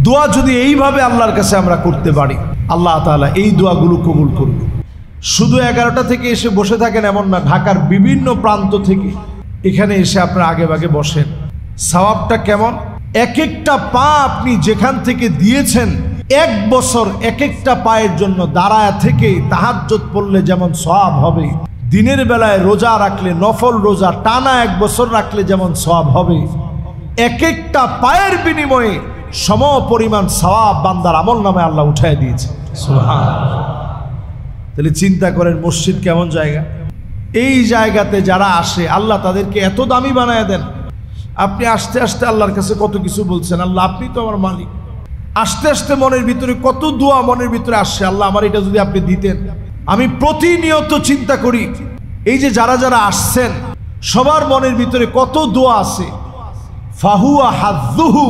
দোয়া যদি এইভাবে আল্লাহর কাছে আমরা করতে পারি, আল্লাহ তাআলা এই দোয়াগুলো কবুল করবে। শুধু 11টা থেকে এসে বসে থাকেন এমন না, ঢাকার বিভিন্ন প্রান্ত থেকে এখানে এসে আপনারা আগে ভাগে বসেন। সওয়াবটা কেমন? এক একটা পা আপনি যেখান থেকে দিয়েছেন, 1 বছর এক একটা পায়ের জন্য দাঁড়ায় থেকে তাহাজ্জুদ পড়লে যেমন সওয়াব হবে, দিনের বেলায় রোজা রাখলে, নফল রোজা টানা 1 বছর রাখলে যেমন সওয়াব হবে, এক একটা পায়ের বিনিময়ে সম পরিমাণ সওয়াব বান্দার আমল নামে আল্লাহ উঠায় দিয়েছে। সুবহানাল্লাহ। তাহলে চিন্তা করেন মসজিদ কেমন জায়গা। এই জায়গাতে যারা আসে আল্লাহ তাদেরকে এত দামি বানায় দেন। আপনি আস্তে আস্তে আল্লাহর কাছে কত কিছু বলছেন, আল্লাহ আপনি তো আমার মালিক। আস্তে আস্তে মনের ভিতরে কত দোয়া মনের ভিতরে আসছে, আল্লাহ আমার এটা যদি আপনি দিতেন। আমি প্রতিনিয়ত চিন্তা করি এই যে যারা যারা আসছেন সবার মনের ভিতরে কত দোয়া আছে। ফাহুয়া হাজ্জুহু,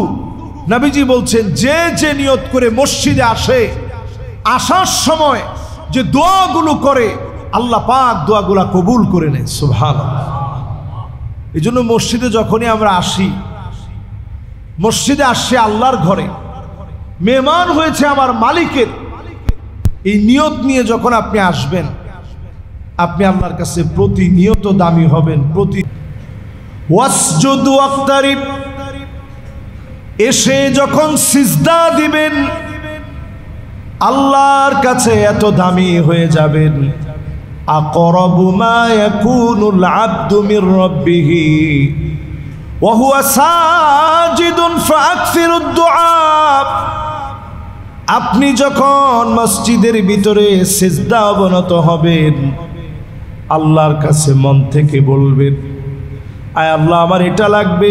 নবীজি বলছেন যে যে নিয়ত করে মসজিদে আসে, আসার সময় যে দোয়াগুলো করে আল্লাহ পাক দোয়াগুলা কবুল করে নেয়। সুবহানাল্লাহ। এই জন্য মসজিদে যখনই আমরা আসি, মসজিদে আসছে আল্লাহর ঘরে, মেহমান হয়েছে আমার মালিকের, এই নিয়ত নিয়ে যখন আপনি আসবেন, আপনি আল্লাহর কাছে প্রতিনিয়ত দামি হবেন। ওয়াসজুদ ওয়াক্তারিব, এসে যখন সিজদা দিবেন আল্লাহর কাছে এত দামি হয়ে যাবেন। আকরাবু মা ইয়াকুনুল আবদু মির রাব্বিহি ওয়া হুয়া সাজিদুন ফাআকসিরুদ দুআ। আপনি যখন মসজিদের ভিতরে সিজদা অবনত হবেন, আল্লাহর কাছে মন থেকে বলবেন, আয় আল্লাহ আমার এটা লাগবে।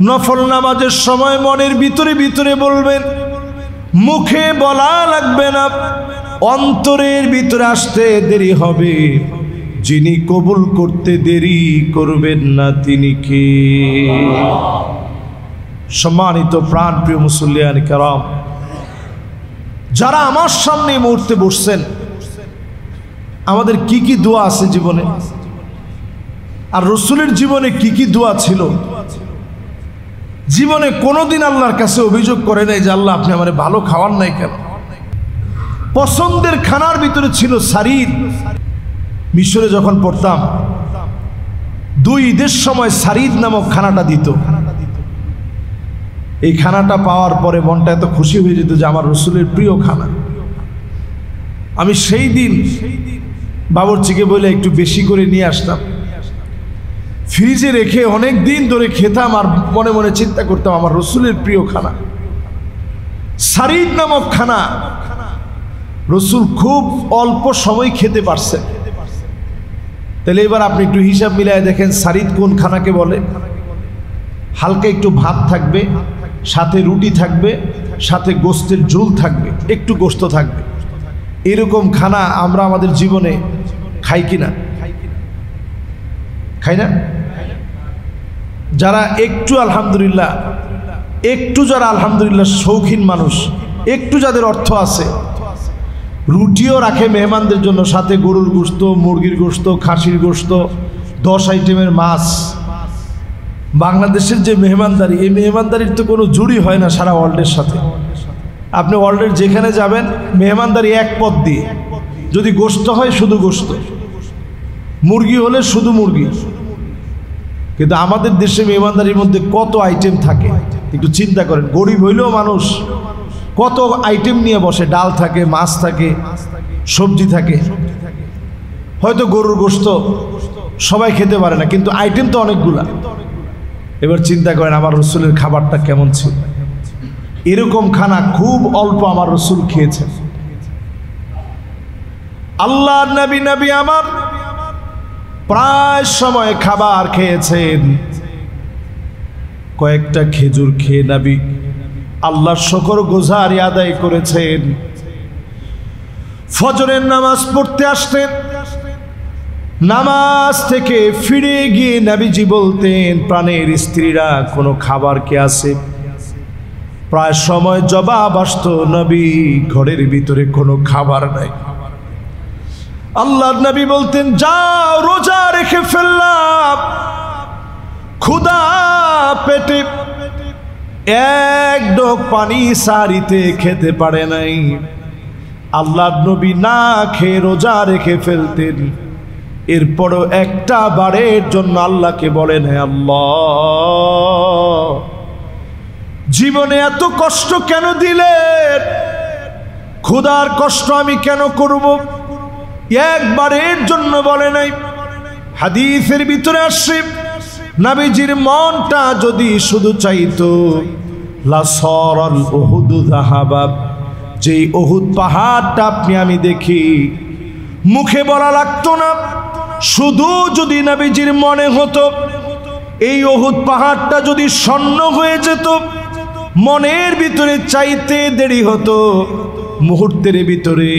নফল নামাজের সময় মনের ভিতরে ভিতরে বলবেন, মুখে বলা লাগবে না, অন্তরের ভিতরে আসতে দেরি হবে। যিনি কবুল করতে দেরি করবেন না তিনি কে? সম্মানিত প্রাণ প্রিয় মুসল্লিয়ান কেরাম, যারা আমার সামনে এই মুহূর্তে বসছেন, আমাদের কি কি দোয়া আছে জীবনে, আর রসুলের জীবনে কি কি দোয়া ছিল। জীবনে কোনোদিন আল্লাহর কাছে অভিযোগ করে নাই যে আল্লাহ আপনি আমারে ভালো খাওয়ান নাই কেন। পছন্দের খানার ভিতরে ছিল সারিদ। মিশরে যখন পড়তাম, 2 ঈদের সময় সারিদ নামক খানাটা দিত। এই খানাটা পাওয়ার পরে মনটা এত খুশি হয়ে যেত যে আমার রসুলের প্রিয় খানা। আমি সেই দিন বাবুর্চিকে বলে একটু বেশি করে নিয়ে আসতাম, ফ্রিজে রেখে অনেক দিন ধরে খেতাম, আর মনে মনে চিন্তা করতাম আমার রসুলের প্রিয় খানা সারিদ নামক খানা। রসুল খুব অল্প সময় খেতে পারছেন। তাহলে এবার আপনি একটু হিসাব মিলায় দেখেন সারিদ কোন খানাকে বলে। হালকা একটু ভাত থাকবে, সাথে রুটি থাকবে, সাথে গোস্তের ঝোল থাকবে, একটু গোস্ত থাকবে। এরকম খানা আমরা আমাদের জীবনে খাই কিনা? খাই না? যারা একটু আলহামদুলিল্লাহ, যারা আলহামদুলিল্লাহ শৌখিন মানুষ, একটু যাদের অর্থ আছে, রুটিও রাখে মেহমানদের জন্য, সাথে গরুর গোশত, মুরগির গোশত, খাসির গোশত, 10 আইটেমের মাছ। বাংলাদেশের যে মেহমানদারি, এই মেহমানদারির তো কোনো জুড়ি হয় না সারা ওয়ার্ল্ডের সাথে। আপনি ওয়ার্ল্ডের যেখানে যাবেন মেহমানদারি এক পদ দিয়ে, যদি গোশত হয় শুধু গোশত, মুরগি হলে শুধু মুরগি। কিন্তু আমাদের দেশে মেহমানদারির মধ্যে কত আইটেম থাকে একটু চিন্তা করেন। গরিব হইলেও মানুষ কত আইটেম নিয়ে বসে, ডাল থাকে, মাছ থাকে, সবজি থাকে। হয়তো গরুর গোশত সবাই খেতে পারে না, কিন্তু আইটেম তো অনেকগুলা। এবার চিন্তা করেন আমার রসুলের খাবারটা কেমন ছিল। এরকম খানা খুব অল্প আমার রসুল খেয়েছেন। আল্লাহর নবী আমার প্রায় সময় খাবার খেয়েছেন। কয়েকটা খেজুর খেয়ে নবী আল্লাহর শুকর গুজারি আদায় করেছেন। ফজরের নামাজ পড়তে আসতেন, নামাজ থেকে ফিরে গিয়ে নবীজি বলতেন, প্রাণের স্ত্রীরা কোনো খাবার কে আছে? প্রায় সময় জবাব আসতো, নবী ঘরের ভিতরে কোনো খাবার নাই। আল্লাহর নবী বলতেন, যাও রোজা রেখে ফেললাম, ক্ষুধা পেটে এক ঢোক পানি সারিতে খেতে পারে নাই। আল্লাহর নবী না খেয়ে রোজা রেখে ফেলতেন। এরপরও একটা বারের জন্য আল্লাহকে বলেন, হে আল্লাহ, জীবনে এত কষ্ট কেন দিলেন? ক্ষুধার কষ্ট আমি কেন করব? একবারের জন্য বলে নাই। হাদিসের ভিতরে আসছে, নবীজির মনটা যদি শুধু চাইতো লাসরাল উহুদ যাহাবা, যেই উহুদ পাহাড়টা আপনি আমি দেখি, মুখে বলা লাগতো না, শুধু যদি নবীজির মনে হতো এই উহুদ পাহাড়টা যদি স্বর্ণ হয়ে যেত, মনের ভিতরে চাইতে দেরি হতো, মুহূর্তের ভিতরে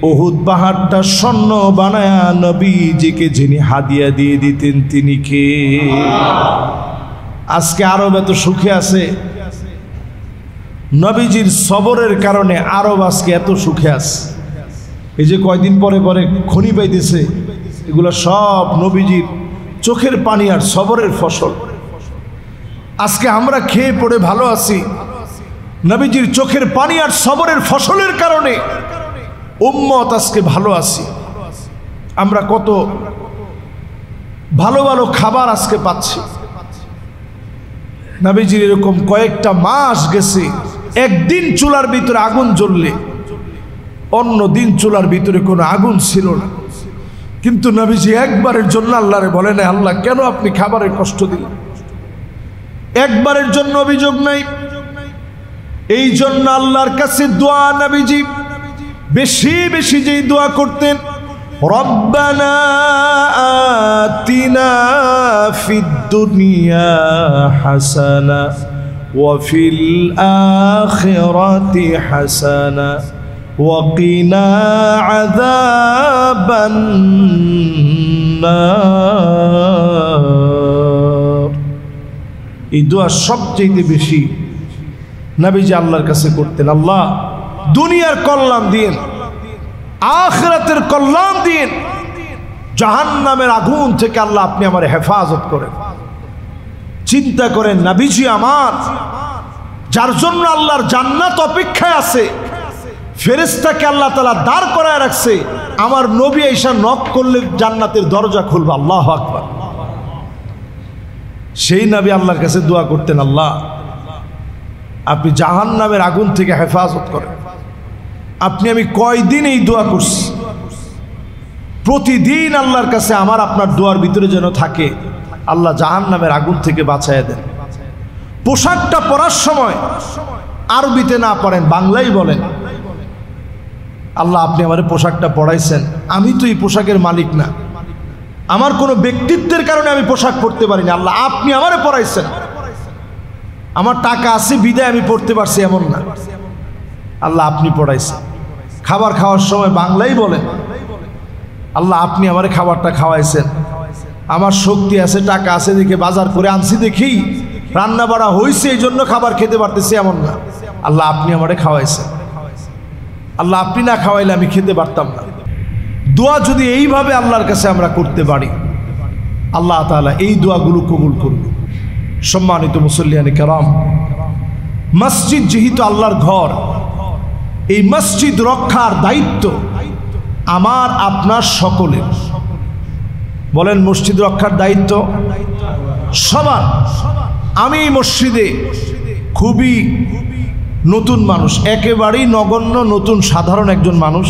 উহুদ পাহাড়টা স্বর্ণ বানায়া নবীজিকে যিনি হাদিয়া দিয়ে দিতেন তিনি কে? আজকে আরব এত সুখে আছে, নবীজির সবরের কারণে আরব আজকে এত সুখে আছে। এই যে কয়দিন পরে পরে খনি পাইতেছে, এগুলো সব নবীজির চোখের পানি আর সবরের ফসল। আজকে আমরা খেয়ে পড়ে ভালো আছি, নবীজির চোখের পানি আর সবরের ফসলের কারণে উম্মত আজকে ভালো আছি। আমরা কত ভালো ভালো খাবার আজকে পাচ্ছি। নবীজির এরকম কয়েকটা মাস গেছে, একদিন চুলার ভিতরে আগুন জ্বললে অন্য দিন চুলার ভিতরে কোনো আগুন ছিল না, কিন্তু নবীজি একবারের জন্য আল্লাহরে বলেন, আল্লাহ কেন আপনি খাবারের কষ্ট দিলেন? একবারের জন্য অভিযোগ নাই। এই জন্য আল্লাহর কাছে দোয়া নবীজি বেশি বেশি যেই দোয়া করতেন, রব্বানা আতিনা ফিদ দুনিয়া হাসানা ওয়া ফিল আখিরাতি হাসানা ওয়া কিনা আযাবান নার। এই দোয়া সবচেয়ে বেশি নবীজি আল্লাহর কাছে করতেন, আল্লাহ দুনিয়ার কল্যাণ দিন, আখিরাতের কল্যাণ দিন, জাহান্নামের আগুন থেকে আল্লাহ আপনি আমার হেফাজত করেন। চিন্তা করেন, নবীজি আমার, যার জন্য আল্লাহর জান্নাত অপেক্ষায় আছে, ফেরেশতাকে আল্লাহ তাআলা দাঁড় করায় রাখছে, আমার নবী আয়েশা নক করলে জান্নাতের দরজা খুলবে। আল্লাহু আকবার। সেই নবী আল্লাহর কাছে দোয়া করতেন, আল্লাহ আপনি জাহান্নামের আগুন থেকে হেফাজত করেন। আপনি আমি কয়দিন এই দোয়া করছি, প্রতিদিন আল্লাহর কাছে আমার আপনার দোয়ার ভিতরে যেন থাকে, আল্লাহ জাহান্নামের আগুন থেকে বাঁচায় দেন। পোশাকটা পরার সময় আরবিতে না পড়েন, বাংলাই বলেন, আল্লাহ আপনি আমার পোশাকটা পরাইছেন, আমি তো এই পোশাকের মালিক না, আমার কোনো ব্যক্তিত্বের কারণে আমি পোশাক পরতে পারিনি, আল্লাহ আপনি আমারে পরাইছেন, আমার টাকা আছে বিদায় আমি পড়তে পারছি এমন না, আল্লাহ আপনি পড়াইছেন। খাবার খাওয়ার সময় বাংলাই বলেন, আল্লাহ আপনি আমারে খাবারটা খাওয়াইছেন, আমার শক্তি আছে টাকা আছে দেখে বাজার করে আনছি দেখি রান্না বাড়া হয়েছে এই জন্য খাবার খেতে পারতেছি এমন না, আল্লাহ আপনি আমারে খাওয়াইছেন, আল্লাহ আপনি না খাওয়াইলে আমি খেতে পারতাম না। দোয়া যদি এইভাবে আল্লাহর কাছে আমরা করতে পারি, আল্লাহ তাআলা এই দোয়াগুলো কবুল করবে। সম্মানিত মুসল্লিয়ানে কেরাম, মসজিদ যেহেতু আল্লাহর ঘর, এই মসজিদ রক্ষার দায়িত্ব আমার আপনার সকলের। বলেন, মসজিদ রক্ষার দায়িত্ব সবার। আমি এই মসজিদে খুবই নতুন মানুষ, একেবারেই নগণ্য নতুন সাধারণ একজন মানুষ।